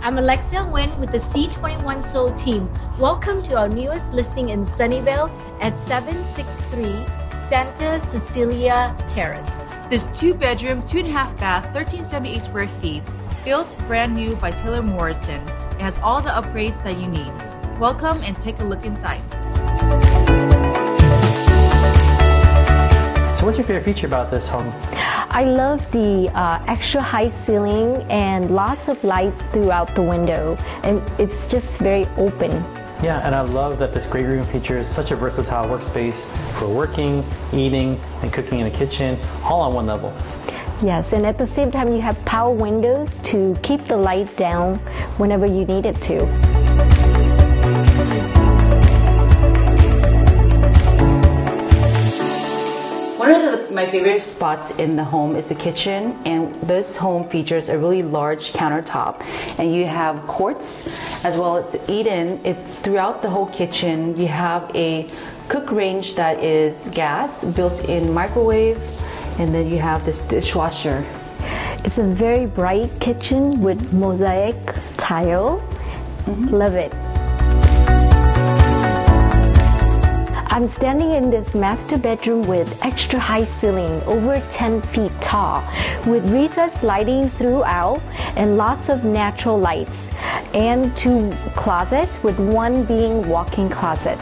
I'm Alexia Nguyen with the C21 Soul team. Welcome to our newest listing in Sunnyvale at 763 Santa Cecilia Terrace. This 2-bedroom, 2.5-bath, 1,378 square feet, built brand new by Taylor Morrison. It has all the upgrades that you need. Welcome and take a look inside. So what's your favorite feature about this home? I love the extra high ceiling and lots of lights throughout the window, and it's just very open. Yeah, and I love that this great room features such a versatile workspace for working, eating, and cooking in the kitchen, all on one level. Yes, and at the same time you have power windows to keep the light down whenever you need it to. One of my favorite spots in the home is the kitchen, and this home features a really large countertop, and you have quartz as well as eat-in. It's throughout the whole kitchen. You have a cook range that is gas, built-in microwave, and then you have this dishwasher. It's a very bright kitchen with mosaic tile. Love it. I'm standing in this master bedroom with extra high ceiling, over 10 feet tall, with recessed lighting throughout and lots of natural lights, and 2 closets with one being walk-in closet.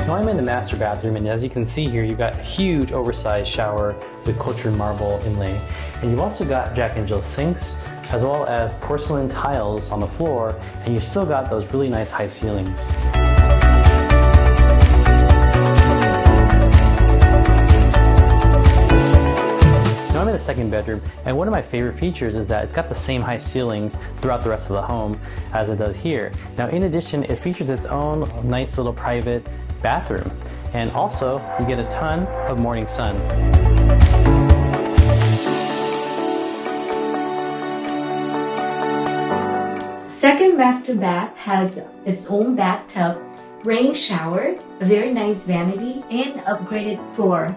I'm in the master bathroom, and as you can see here, you've got a huge oversized shower with cultured marble inlay. And you've also got Jack and Jill sinks, as well as porcelain tiles on the floor, and you've still got those really nice high ceilings. Now I'm in the second bedroom, and one of my favorite features is that it's got the same high ceilings throughout the rest of the home as it does here. Now in addition, it features its own nice little private bathroom, and also you get a ton of morning sun. Second master bath has its own bathtub, rain shower, a very nice vanity, and upgraded floor.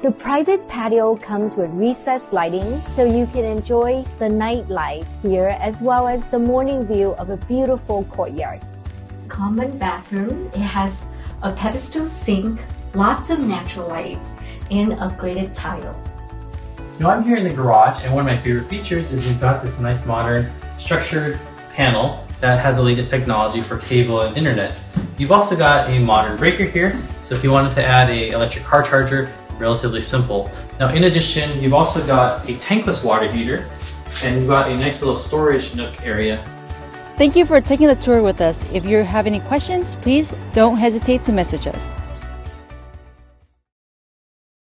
The private patio comes with recessed lighting, so you can enjoy the nightlife here as well as the morning view of a beautiful courtyard. Common bathroom, it has a pedestal sink, lots of natural lights, and upgraded tile. Now I'm here in the garage, and one of my favorite features is you've got this nice modern structured panel that has the latest technology for cable and internet. You've also got a modern breaker here, so if you wanted to add an electric car charger, relatively simple. Now in addition, you've also got a tankless water heater, and you've got a nice little storage nook area. Thank you for taking the tour with us. If you have any questions, please don't hesitate to message us.